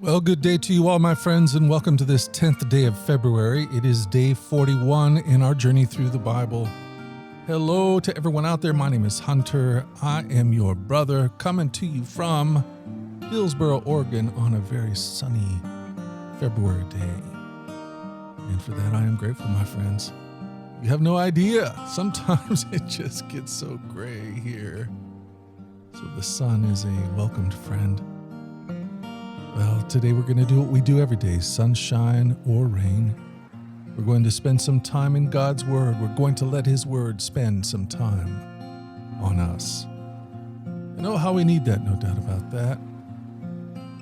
Well, good day to you all, my friends, and welcome to this 10th day of February. It is day 41 in our journey through the Bible. Hello to everyone out there. My name is Hunter. I am your brother, coming to you from Hillsboro, Oregon on a very sunny February day. And for that, I am grateful, my friends. You have no idea. Sometimes it just gets so gray here. So the sun is a welcomed friend. Well, today we're going to do what we do every day, sunshine or rain. We're going to spend some time in God's Word. We're going to let His Word spend some time on us. And oh, how we need that, no doubt about that.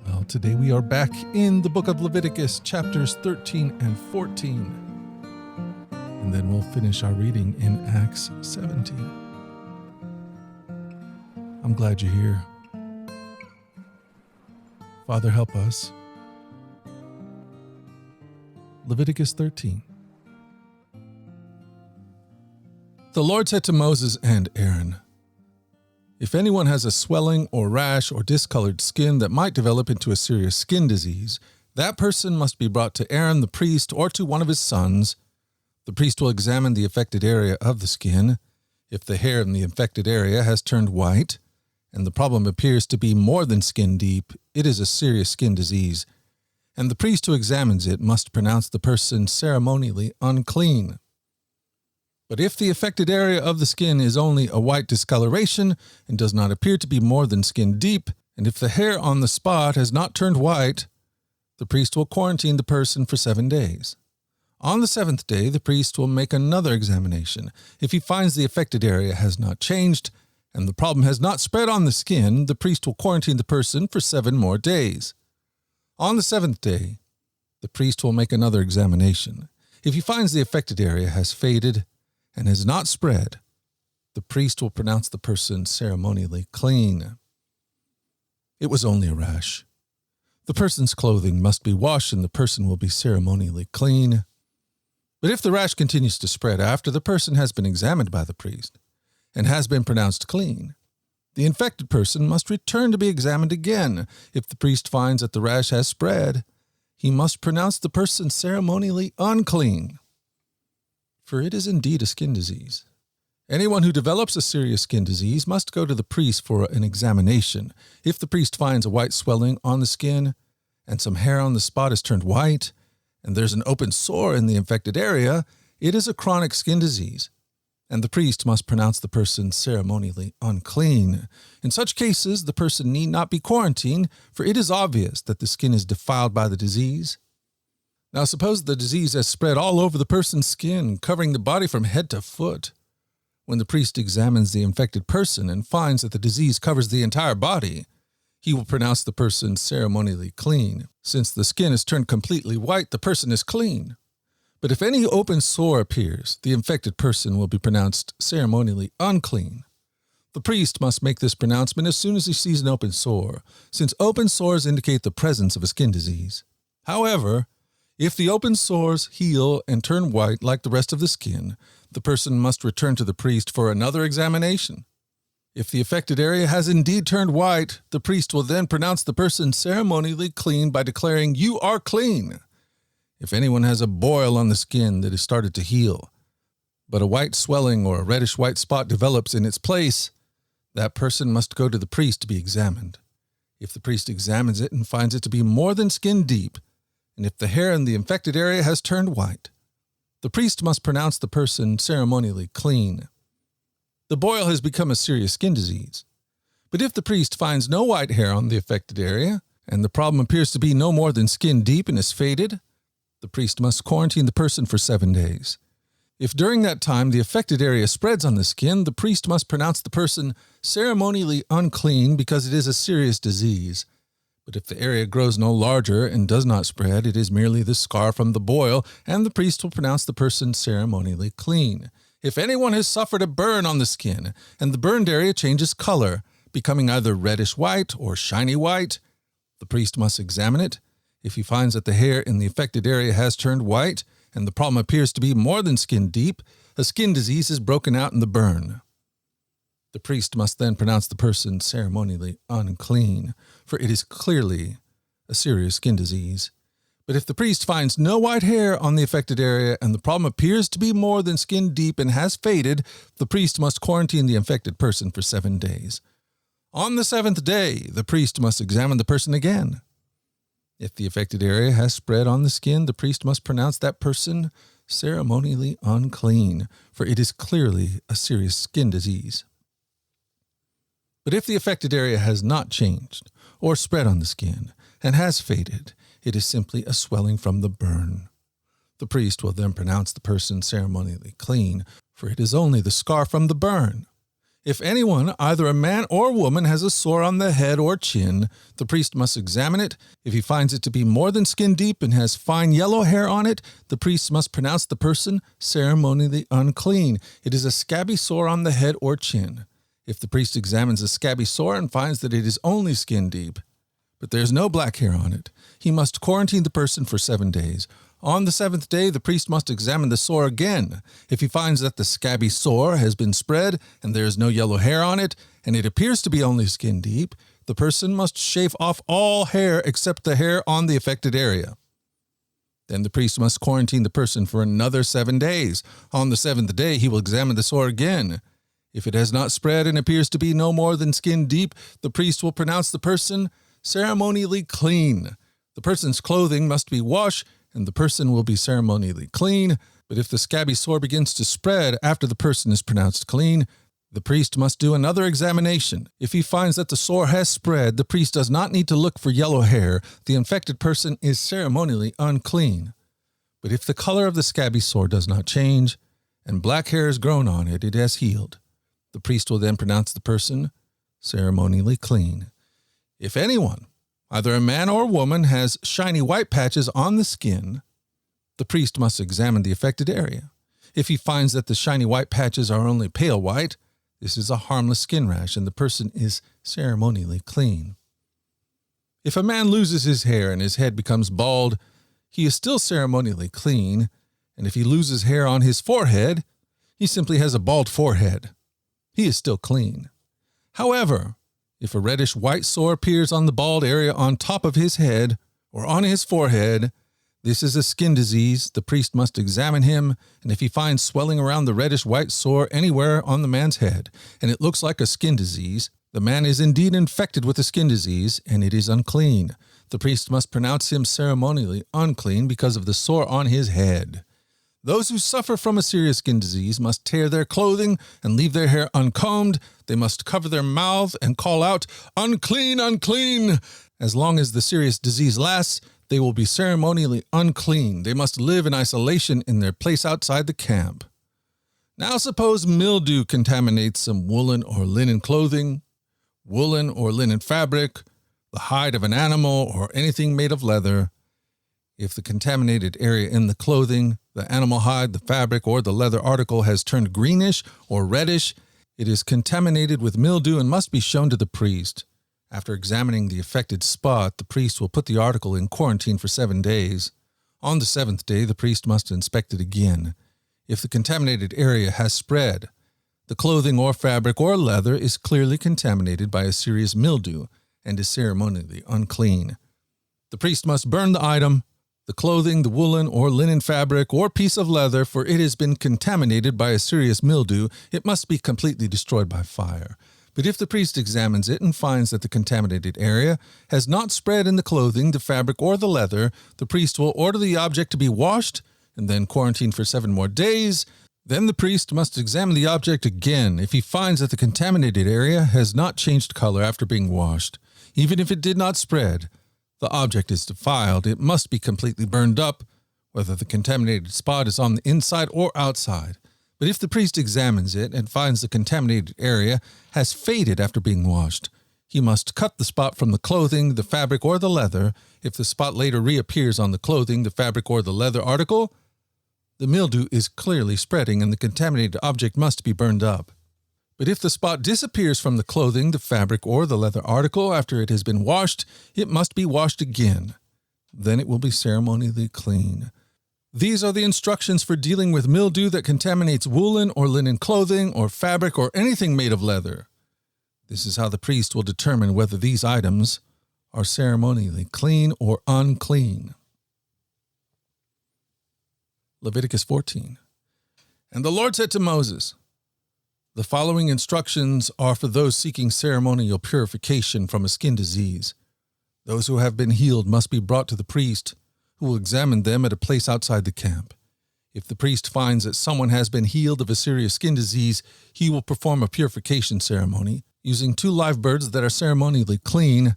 Well, today we are back in the book of Leviticus, chapters 13 and 14. And then we'll finish our reading in Acts 17. I'm glad you're here. Father, help us. Leviticus 13. The Lord said to Moses and Aaron, "If anyone has a swelling or rash or discolored skin that might develop into a serious skin disease, that person must be brought to Aaron the priest or to one of his sons. The priest will examine the affected area of the skin. If the hair in the infected area has turned white, and the problem appears to be more than skin deep, it is a serious skin disease, and the priest who examines it must pronounce the person ceremonially unclean. But if the affected area of the skin is only a white discoloration and does not appear to be more than skin deep, and if the hair on the spot has not turned white, the priest will quarantine the person for 7 days. On the 7th day, the priest will make another examination. If he finds the affected area has not changed, and the problem has not spread on the skin, the priest will quarantine the person for 7 more days. On the 7th day, the priest will make another examination. If he finds the affected area has faded and has not spread, the priest will pronounce the person ceremonially clean. It was only a rash. The person's clothing must be washed and the person will be ceremonially clean. But if the rash continues to spread after the person has been examined by the priest, and has been pronounced clean, the infected person must return to be examined again. If the priest finds that the rash has spread, he must pronounce the person ceremonially unclean, for it is indeed a skin disease. Anyone who develops a serious skin disease must go to the priest for an examination. If the priest finds a white swelling on the skin, and some hair on the spot has turned white, and there's an open sore in the infected area, it is a chronic skin disease, and the priest must pronounce the person ceremonially unclean. In such cases, the person need not be quarantined, for it is obvious that the skin is defiled by the disease. Now suppose the disease has spread all over the person's skin, covering the body from head to foot. When the priest examines the infected person and finds that the disease covers the entire body, he will pronounce the person ceremonially clean. Since the skin has turned completely white, the person is clean. But if any open sore appears, the infected person will be pronounced ceremonially unclean. The priest must make this pronouncement as soon as he sees an open sore, since open sores indicate the presence of a skin disease. However, if the open sores heal and turn white like the rest of the skin, the person must return to the priest for another examination. If the affected area has indeed turned white, the priest will then pronounce the person ceremonially clean by declaring, "You are clean." If anyone has a boil on the skin that has started to heal, but a white swelling or a reddish-white spot develops in its place, that person must go to the priest to be examined. If the priest examines it and finds it to be more than skin deep, and if the hair in the infected area has turned white, the priest must pronounce the person ceremonially clean. The boil has become a serious skin disease. But if the priest finds no white hair on the affected area, and the problem appears to be no more than skin deep and is faded, the priest must quarantine the person for 7 days. If during that time the affected area spreads on the skin, the priest must pronounce the person ceremonially unclean because it is a serious disease. But if the area grows no larger and does not spread, it is merely the scar from the boil, and the priest will pronounce the person ceremonially clean. If anyone has suffered a burn on the skin, and the burned area changes color, becoming either reddish-white or shiny white, the priest must examine it. If he finds that the hair in the affected area has turned white, and the problem appears to be more than skin deep, a skin disease is broken out in the burn. The priest must then pronounce the person ceremonially unclean, for it is clearly a serious skin disease. But if the priest finds no white hair on the affected area and the problem appears to be more than skin deep and has faded, the priest must quarantine the infected person for 7 days. On the 7th day, the priest must examine the person again. If the affected area has spread on the skin, the priest must pronounce that person ceremonially unclean, for it is clearly a serious skin disease. But if the affected area has not changed or spread on the skin and has faded, it is simply a swelling from the burn. The priest will then pronounce the person ceremonially clean, for it is only the scar from the burn. If anyone, either a man or woman, has a sore on the head or chin, the priest must examine it. If he finds it to be more than skin deep and has fine yellow hair on it, the priest must pronounce the person ceremonially unclean. It is a scabby sore on the head or chin. If the priest examines a scabby sore and finds that it is only skin deep, but there is no black hair on it, he must quarantine the person for 7 days. On the 7th day, the priest must examine the sore again. If he finds that the scabby sore has been spread and there is no yellow hair on it, and it appears to be only skin deep, the person must shave off all hair except the hair on the affected area. Then the priest must quarantine the person for another 7 days. On the 7th day, he will examine the sore again. If it has not spread and appears to be no more than skin deep, the priest will pronounce the person ceremonially clean. The person's clothing must be washed, and the person will be ceremonially clean. But if the scabby sore begins to spread after the person is pronounced clean, the priest must do another examination. If he finds that the sore has spread, the priest does not need to look for yellow hair. The infected person is ceremonially unclean. But if the color of the scabby sore does not change, and black hair has grown on it, it has healed. The priest will then pronounce the person ceremonially clean. If anyone, either a man or woman, has shiny white patches on the skin, the priest must examine the affected area. If he finds that the shiny white patches are only pale white, this is a harmless skin rash and the person is ceremonially clean. If a man loses his hair and his head becomes bald, he is still ceremonially clean, and if he loses hair on his forehead, he simply has a bald forehead. He is still clean. However, if a reddish-white sore appears on the bald area on top of his head or on his forehead, this is a skin disease. The priest must examine him, and if he finds swelling around the reddish-white sore anywhere on the man's head, and it looks like a skin disease, the man is indeed infected with a skin disease, and it is unclean. The priest must pronounce him ceremonially unclean because of the sore on his head. Those who suffer from a serious skin disease must tear their clothing and leave their hair uncombed. They must cover their mouth and call out, "Unclean, unclean!" As long as the serious disease lasts, they will be ceremonially unclean. They must live in isolation in their place outside the camp. Now suppose mildew contaminates some woolen or linen clothing, woolen or linen fabric, the hide of an animal, or anything made of leather. If the contaminated area in the clothing, the animal hide, the fabric, or the leather article has turned greenish or reddish, it is contaminated with mildew and must be shown to the priest. After examining the affected spot, the priest will put the article in quarantine for 7 days. On the 7th day, the priest must inspect it again. If the contaminated area has spread, the clothing or fabric or leather is clearly contaminated by a serious mildew and is ceremonially unclean. The priest must burn the item, the clothing, the woolen or linen fabric or piece of leather, for it has been contaminated by a serious mildew. It must be completely destroyed by fire. But if the priest examines it and finds that the contaminated area has not spread in the clothing, the fabric, or the leather, the priest will order the object to be washed and then quarantined for 7 more days. Then the priest must examine the object again. If he finds that the contaminated area has not changed color after being washed, even if it did not spread, the object is defiled. It must be completely burned up, whether the contaminated spot is on the inside or outside. But if the priest examines it and finds the contaminated area has faded after being washed, he must cut the spot from the clothing, the fabric, or the leather. If the spot later reappears on the clothing, the fabric, or the leather article, the mildew is clearly spreading and the contaminated object must be burned up. But if the spot disappears from the clothing, the fabric, or the leather article after it has been washed, it must be washed again. Then it will be ceremonially clean. These are the instructions for dealing with mildew that contaminates woolen or linen clothing or fabric or anything made of leather. This is how the priest will determine whether these items are ceremonially clean or unclean. Leviticus 14. And the Lord said to Moses, the following instructions are for those seeking ceremonial purification from a skin disease. Those who have been healed must be brought to the priest, who will examine them at a place outside the camp. If the priest finds that someone has been healed of a serious skin disease, he will perform a purification ceremony using 2 live birds that are ceremonially clean,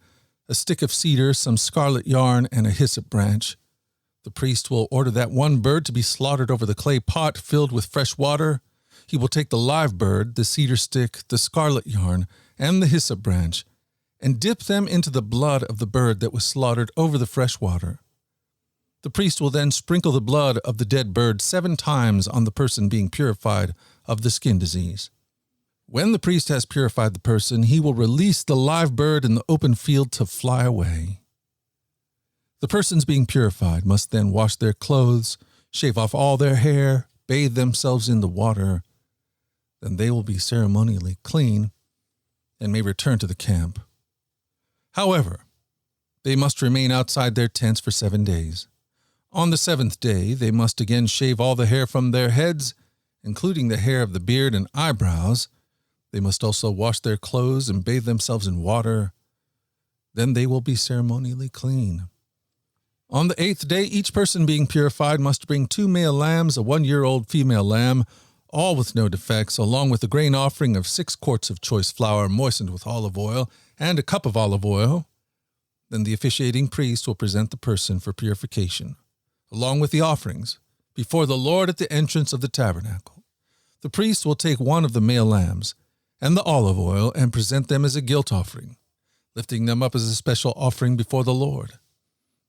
a stick of cedar, some scarlet yarn, and a hyssop branch. The priest will order that one bird to be slaughtered over the clay pot filled with fresh water. He will take the live bird, the cedar stick, the scarlet yarn, and the hyssop branch, and dip them into the blood of the bird that was slaughtered over the fresh water. The priest will then sprinkle the blood of the dead bird 7 times on the person being purified of the skin disease. When the priest has purified the person, he will release the live bird in the open field to fly away. The persons being purified must then wash their clothes, shave off all their hair, bathe themselves in the water. Then they will be ceremonially clean and may return to the camp. However, they must remain outside their tents for 7 days. On the 7th day, they must again shave all the hair from their heads, including the hair of the beard and eyebrows. They must also wash their clothes and bathe themselves in water. Then they will be ceremonially clean. On the 8th day, each person being purified must bring 2 male lambs, a 1-year-old female lamb, all with no defects, along with a grain offering of 6 quarts of choice flour moistened with olive oil and a cup of olive oil. Then the officiating priest will present the person for purification, along with the offerings, before the Lord at the entrance of the tabernacle. The priest will take one of the male lambs and the olive oil and present them as a guilt offering, lifting them up as a special offering before the Lord.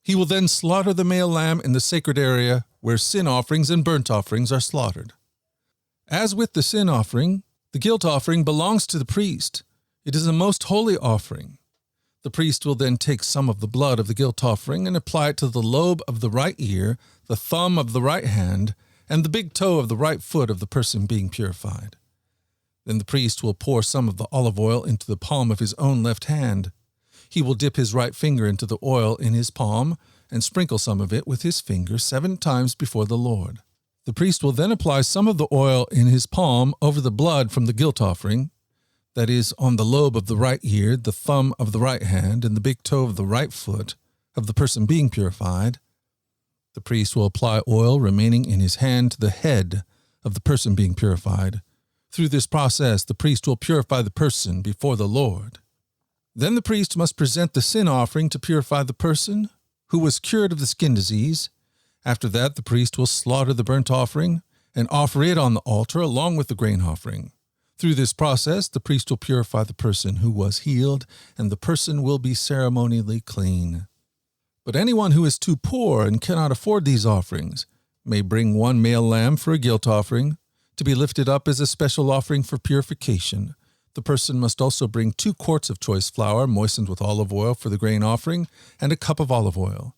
He will then slaughter the male lamb in the sacred area where sin offerings and burnt offerings are slaughtered. As with the sin offering, the guilt offering belongs to the priest. It is a most holy offering. The priest will then take some of the blood of the guilt offering and apply it to the lobe of the right ear, the thumb of the right hand, and the big toe of the right foot of the person being purified. Then the priest will pour some of the olive oil into the palm of his own left hand. He will dip his right finger into the oil in his palm and sprinkle some of it with his finger 7 times before the Lord. The priest will then apply some of the oil in his palm over the blood from the guilt offering, that is, on the lobe of the right ear, the thumb of the right hand, and the big toe of the right foot of the person being purified. The priest will apply oil remaining in his hand to the head of the person being purified. Through this process, the priest will purify the person before the Lord. Then the priest must present the sin offering to purify the person who was cured of the skin disease. After that, the priest will slaughter the burnt offering and offer it on the altar along with the grain offering. Through this process, the priest will purify the person who was healed, and the person will be ceremonially clean. But anyone who is too poor and cannot afford these offerings may bring 1 male lamb for a guilt offering, to be lifted up as a special offering for purification. The person must also bring 2 quarts of choice flour moistened with olive oil for the grain offering and a cup of olive oil.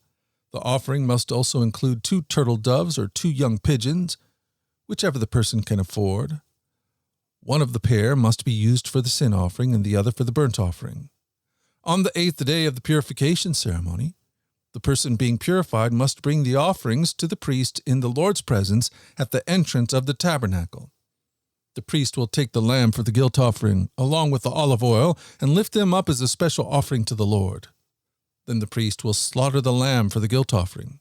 The offering must also include 2 turtle doves or 2 young pigeons, whichever the person can afford. One of the pair must be used for the sin offering and the other for the burnt offering. On the 8th day of the purification ceremony, the person being purified must bring the offerings to the priest in the Lord's presence at the entrance of the tabernacle. The priest will take the lamb for the guilt offering, along with the olive oil, and lift them up as a special offering to the Lord. Then the priest will slaughter the lamb for the guilt offering.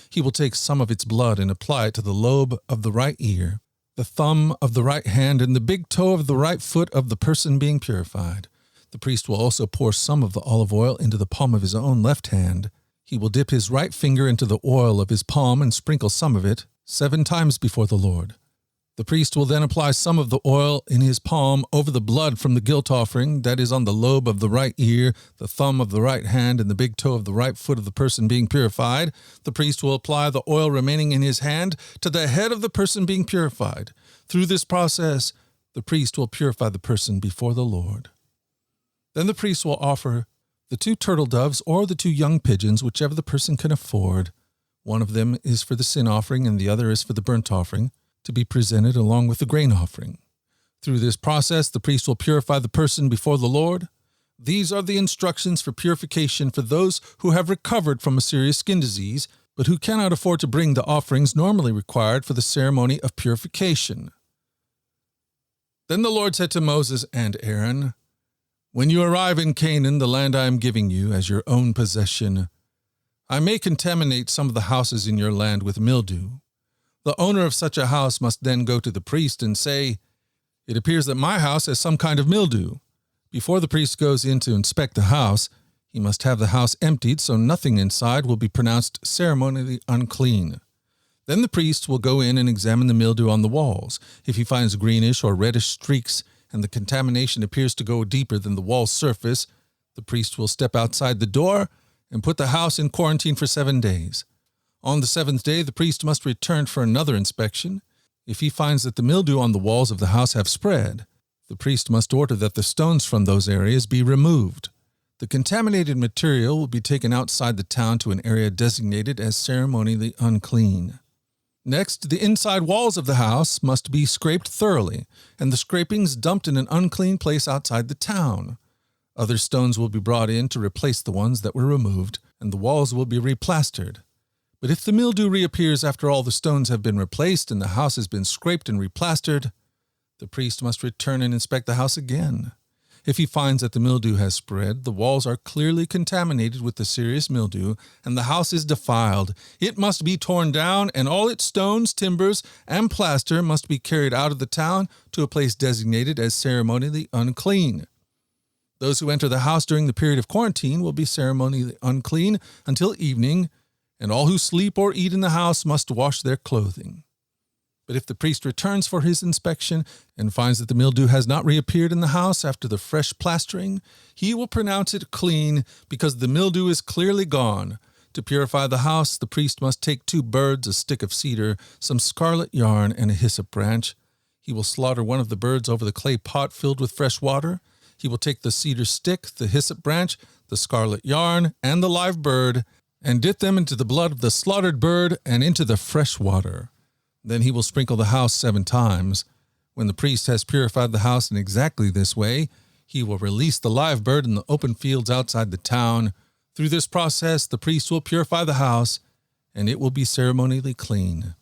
He will take some of its blood and apply it to the lobe of the right ear, the thumb of the right hand, and the big toe of the right foot of the person being purified. The priest will also pour some of the olive oil into the palm of his own left hand. He will dip his right finger into the oil of his palm and sprinkle some of it 7 times before the Lord. The priest will then apply some of the oil in his palm over the blood from the guilt offering, that is on the lobe of the right ear, the thumb of the right hand, and the big toe of the right foot of the person being purified. The priest will apply the oil remaining in his hand to the head of the person being purified. Through this process, the priest will purify the person before the Lord. Then the priest will offer the 2 turtle doves or the 2 young pigeons, whichever the person can afford. One of them is for the sin offering and the other is for the burnt offering, to be presented along with the grain offering. Through this process, the priest will purify the person before the Lord. These are the instructions for purification for those who have recovered from a serious skin disease, but who cannot afford to bring the offerings normally required for the ceremony of purification. Then the Lord said to Moses and Aaron, "When you arrive in Canaan, the land I am giving you as your own possession, I may contaminate some of the houses in your land with mildew. The owner of such a house must then go to the priest and say, 'It appears that my house has some kind of mildew.' Before the priest goes in to inspect the house, he must have the house emptied so nothing inside will be pronounced ceremonially unclean. Then the priest will go in and examine the mildew on the walls. If he finds greenish or reddish streaks and the contamination appears to go deeper than the wall surface, the priest will step outside the door and put the house in quarantine for 7 days. On the 7th day, the priest must return for another inspection. If he finds that the mildew on the walls of the house have spread, the priest must order that the stones from those areas be removed. The contaminated material will be taken outside the town to an area designated as ceremonially unclean. Next, the inside walls of the house must be scraped thoroughly, and the scrapings dumped in an unclean place outside the town. Other stones will be brought in to replace the ones that were removed, and the walls will be replastered. But if the mildew reappears after all the stones have been replaced and the house has been scraped and replastered, the priest must return and inspect the house again. If he finds that the mildew has spread, the walls are clearly contaminated with the serious mildew, and the house is defiled, it must be torn down, and all its stones, timbers, and plaster must be carried out of the town to a place designated as ceremonially unclean. Those who enter the house during the period of quarantine will be ceremonially unclean until evening, and all who sleep or eat in the house must wash their clothing. But if the priest returns for his inspection and finds that the mildew has not reappeared in the house after the fresh plastering, he will pronounce it clean because the mildew is clearly gone. To purify the house, the priest must take 2 birds, a stick of cedar, some scarlet yarn, and a hyssop branch. He will slaughter one of the birds over the clay pot filled with fresh water. He will take the cedar stick, the hyssop branch, the scarlet yarn, and the live bird, and dip them into the blood of the slaughtered bird and into the fresh water. Then he will sprinkle the house 7 times. When the priest has purified the house in exactly this way, he will release the live bird in the open fields outside the town. Through this process, the priest will purify the house, and it will be ceremonially clean.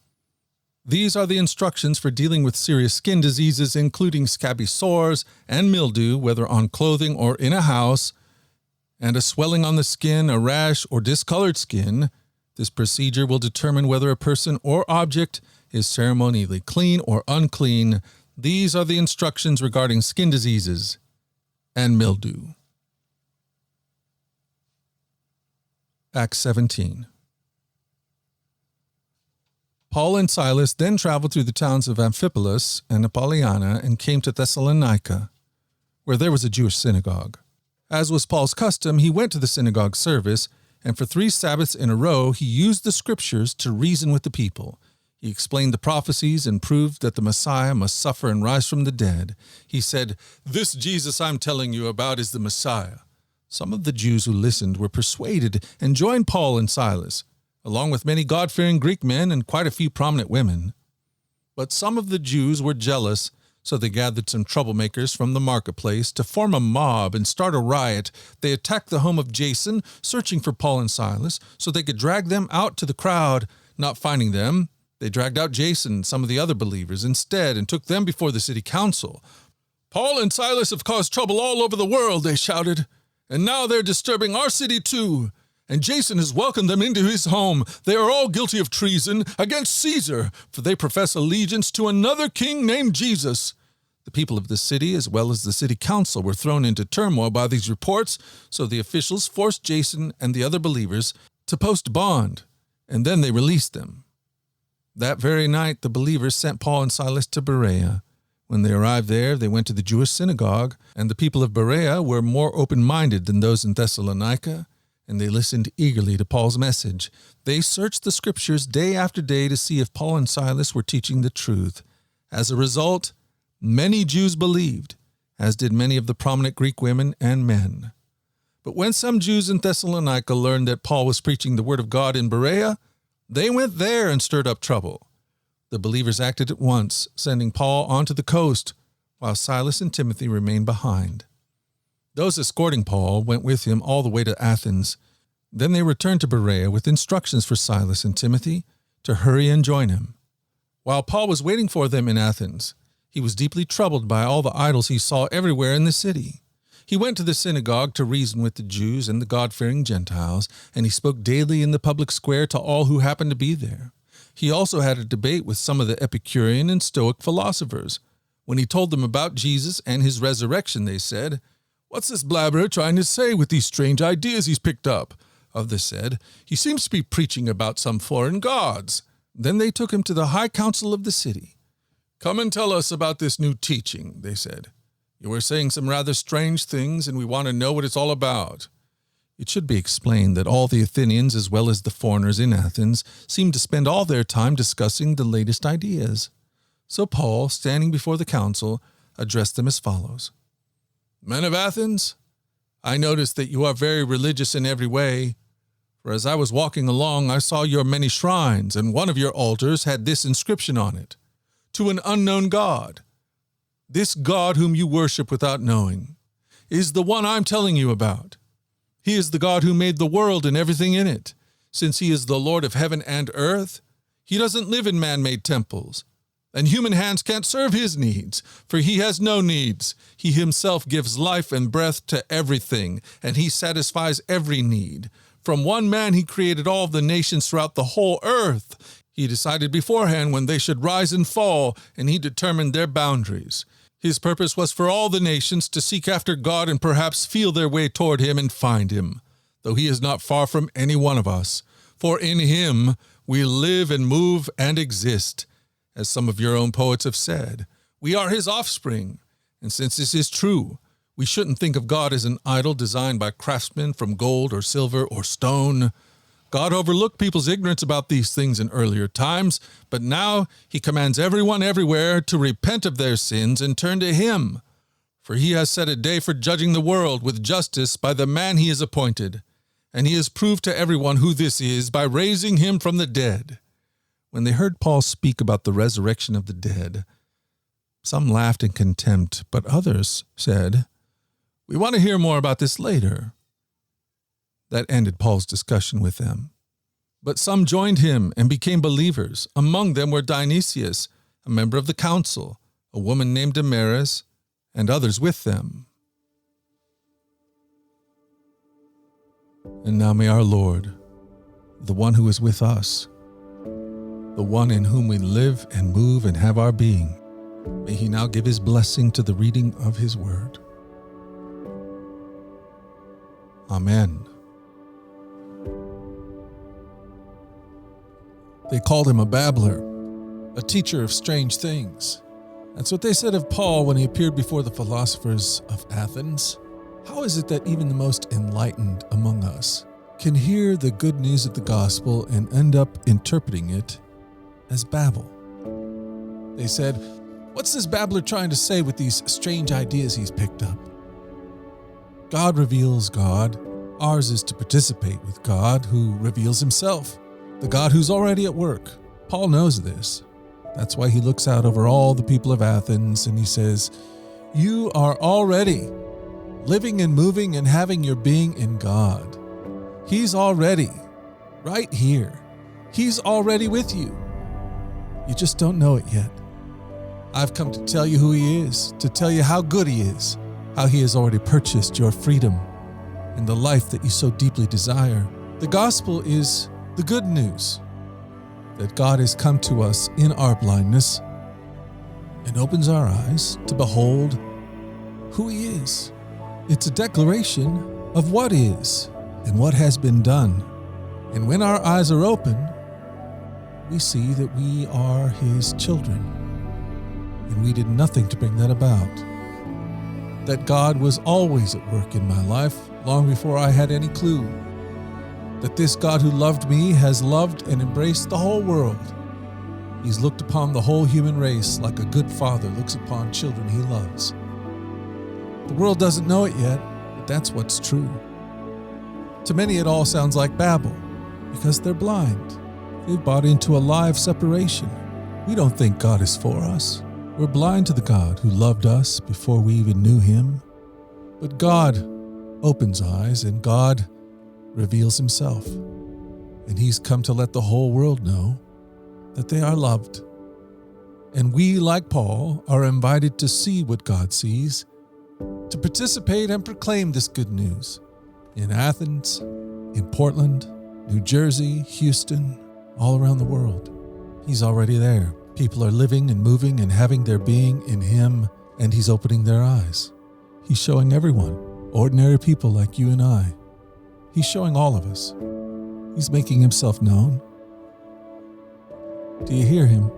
These are the instructions for dealing with serious skin diseases, including scabby sores and mildew, whether on clothing or in a house, and a swelling on the skin, a rash, or discolored skin. This procedure will determine whether a person or object is ceremonially clean or unclean. These are the instructions regarding skin diseases and mildew. Acts 17. Paul and Silas then traveled through the towns of Amphipolis and Apollonia and came to Thessalonica, where there was a Jewish synagogue. As was Paul's custom, he went to the synagogue service, and for 3 Sabbaths in a row he used the Scriptures to reason with the people. He explained the prophecies and proved that the Messiah must suffer and rise from the dead. He said, "This Jesus I'm telling you about is the Messiah." Some of the Jews who listened were persuaded and joined Paul and Silas, along with many God-fearing Greek men and quite a few prominent women. But some of the Jews were jealous, so they gathered some troublemakers from the marketplace to form a mob and start a riot. They attacked the home of Jason, searching for Paul and Silas so they could drag them out to the crowd. Not finding them, they dragged out Jason and some of the other believers instead and took them before the city council. "Paul and Silas have caused trouble all over the world," they shouted, "and now they're disturbing our city too. And Jason has welcomed them into his home. They are all guilty of treason against Caesar, for they profess allegiance to another king named Jesus." The people of the city, as well as the city council, were thrown into turmoil by these reports, so the officials forced Jason and the other believers to post bond, and then they released them. That very night, the believers sent Paul and Silas to Berea. When they arrived there, they went to the Jewish synagogue, and the people of Berea were more open-minded than those in Thessalonica, and they listened eagerly to Paul's message. They searched the Scriptures day after day to see if Paul and Silas were teaching the truth. As a result, many Jews believed, as did many of the prominent Greek women and men. But when some Jews in Thessalonica learned that Paul was preaching the word of God in Berea, they went there and stirred up trouble. The believers acted at once, sending Paul onto the coast, while Silas and Timothy remained behind. Those escorting Paul went with him all the way to Athens. Then they returned to Berea with instructions for Silas and Timothy to hurry and join him. While Paul was waiting for them in Athens, he was deeply troubled by all the idols he saw everywhere in the city. He went to the synagogue to reason with the Jews and the God-fearing Gentiles, and he spoke daily in the public square to all who happened to be there. He also had a debate with some of the Epicurean and Stoic philosophers. When he told them about Jesus and his resurrection, they said, "What's this blabberer trying to say with these strange ideas he's picked up?" Others said, "He seems to be preaching about some foreign gods." Then they took him to the high council of the city. "Come and tell us about this new teaching," they said. "You were saying some rather strange things, and we want to know what it's all about." It should be explained that all the Athenians, as well as the foreigners in Athens, seemed to spend all their time discussing the latest ideas. So Paul, standing before the council, addressed them as follows. "Men of Athens, I notice that you are very religious in every way. For as I was walking along, I saw your many shrines, and one of your altars had this inscription on it, 'To an unknown God.' This God whom you worship without knowing is the one I'm telling you about. He is the God who made the world and everything in it. Since he is the Lord of heaven and earth, he doesn't live in man-made temples, and human hands can't serve his needs, for he has no needs. He himself gives life and breath to everything, and he satisfies every need. From one man he created all the nations throughout the whole earth. He decided beforehand when they should rise and fall, and he determined their boundaries. His purpose was for all the nations to seek after God and perhaps feel their way toward him and find him, though he is not far from any one of us. For in him we live and move and exist. As some of your own poets have said, we are his offspring. And since this is true, we shouldn't think of God as an idol designed by craftsmen from gold or silver or stone. God overlooked people's ignorance about these things in earlier times, but now he commands everyone everywhere to repent of their sins and turn to him. For he has set a day for judging the world with justice by the man he has appointed, and he has proved to everyone who this is by raising him from the dead." When they heard Paul speak about the resurrection of the dead, some laughed in contempt, but others said, "We want to hear more about this later." That ended Paul's discussion with them. But some joined him and became believers. Among them were Dionysius, a member of the council, a woman named Damaris, and others with them. And now may our Lord, the one who is with us, the one in whom we live and move and have our being, may he now give his blessing to the reading of his word. Amen. They called him a babbler, a teacher of strange things. That's what they said of Paul when he appeared before the philosophers of Athens. How is it that even the most enlightened among us can hear the good news of the gospel and end up interpreting it as babble? They said, "What's this babbler trying to say with these strange ideas he's picked up?" God reveals God. Ours is to participate with God who reveals himself, the God who's already at work. Paul knows this. That's why he looks out over all the people of Athens and he says, "You are already living and moving and having your being in God. He's already right here. He's already with you. You just don't know it yet. I've come to tell you who he is, to tell you how good he is, how he has already purchased your freedom and the life that you so deeply desire. The gospel is the good news that God has come to us in our blindness and opens our eyes to behold who he is. It's a declaration of what is and what has been done. And when our eyes are open, we see that we are his children, and we did nothing to bring that about. That God was always at work in my life long before I had any clue. That this God who loved me has loved and embraced the whole world. He's looked upon the whole human race like a good father looks upon children he loves. The world doesn't know it yet, but that's what's true. To many it all sounds like babble, because they're blind. They've bought into a lie of separation. We don't think God is for us. We're blind to the God who loved us before we even knew him. But God opens eyes, and God reveals himself. And he's come to let the whole world know that they are loved. And we, like Paul, are invited to see what God sees, to participate and proclaim this good news in Athens, in Portland, New Jersey, Houston, all around the world. He's already there. People are living and moving and having their being in him, and he's opening their eyes. He's showing everyone, ordinary people like you and I. He's showing all of us. He's making himself known. Do you hear him?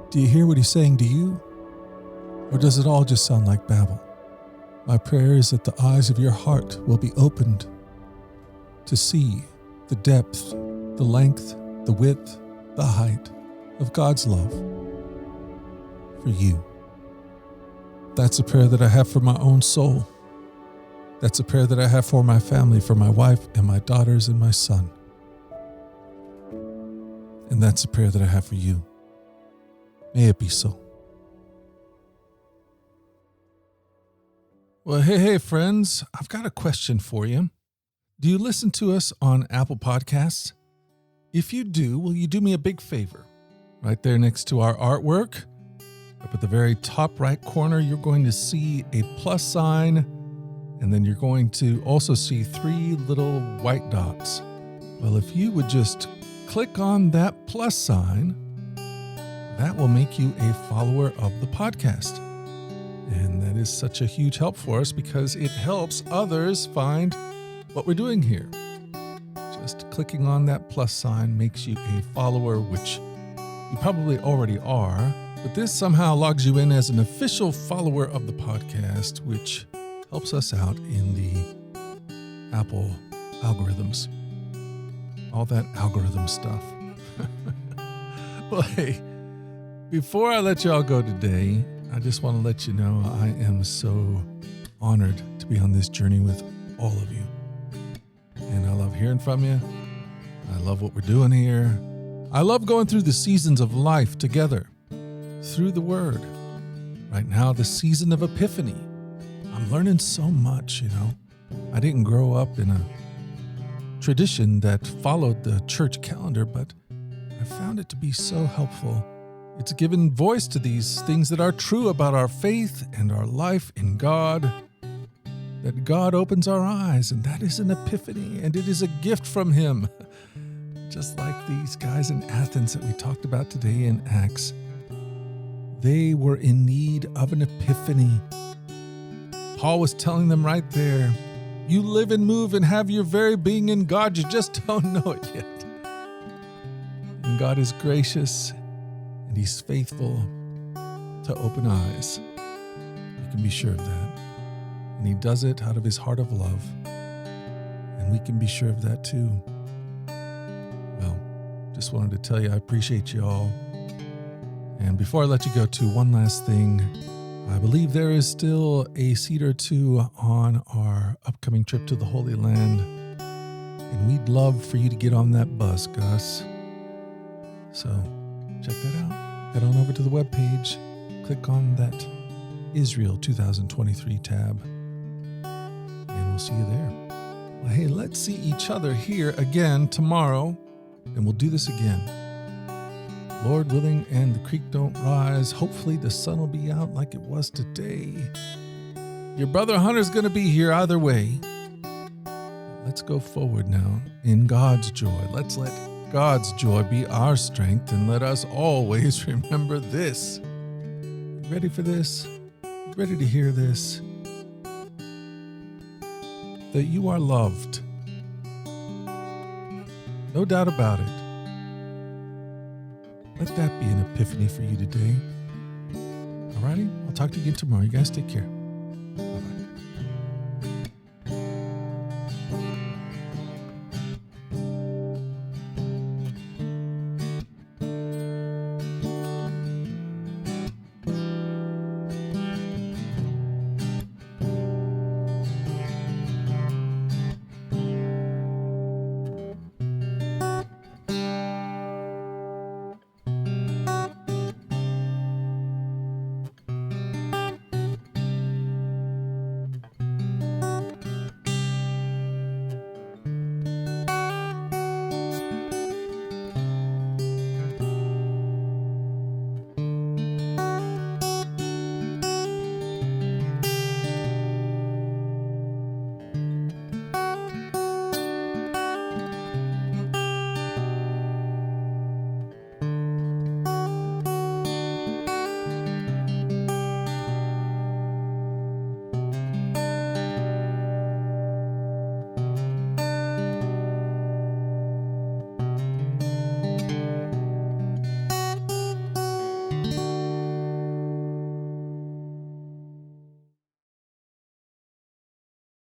Do you hear what he's saying to you? Or does it all just sound like babble? My prayer is that the eyes of your heart will be opened to see the depth, the length, the width, the height of God's love for you. That's a prayer that I have for my own soul. That's a prayer that I have for my family, for my wife and my daughters and my son. And that's a prayer that I have for you. May it be so. Well, hey, friends, I've got a question for you. Do you listen to us on Apple Podcasts? If you do, will you do me a big favor? Right there next to our artwork, up at the very top right corner, you're going to see a plus sign, and then you're going to also see 3 little white dots. Well, if you would just click on that plus sign, that will make you a follower of the podcast. And that is such a huge help for us because it helps others find what we're doing here. Just clicking on that plus sign makes you a follower, which you probably already are, but this somehow logs you in as an official follower of the podcast, which helps us out in the Apple algorithms. All that algorithm stuff. Well, hey, before I let y'all go today, I just want to let you know I am so honored to be on this journey with all of you. And I love hearing from you. I love what we're doing here. I love going through the seasons of life together, through the Word. Right now, the season of Epiphany. I'm learning so much, I didn't grow up in a tradition that followed the church calendar, but I found it to be so helpful. It's given voice to these things that are true about our faith and our life in God, that God opens our eyes, and that is an epiphany, and it is a gift from him. Just like these guys in Athens that we talked about today in Acts. They were in need of an epiphany. Paul was telling them right there, you live and move and have your very being in God, you just don't know it yet. And God is gracious, and he's faithful to open eyes. You can be sure of that. And he does it out of his heart of love. And we can be sure of that too. Well, just wanted to tell you I appreciate you all. And before I let you go too, one last thing. I believe there is still a seat or two on our upcoming trip to the Holy Land. And we'd love for you to get on that bus, Gus. So check that out. Head on over to the webpage. Click on that Israel 2023 tab. And we'll see you there. Well, hey, let's see each other here again tomorrow. And we'll do this again. Lord willing, and the creek don't rise. Hopefully the sun will be out like it was today. Your brother Hunter's going to be here either way. Let's go forward now in God's joy. Let's let God's joy be our strength, and let us always remember this. Ready for this? Ready to hear this? That you are loved. No doubt about it. Let that be an epiphany for you today. Alrighty? I'll talk to you again tomorrow. You guys take care.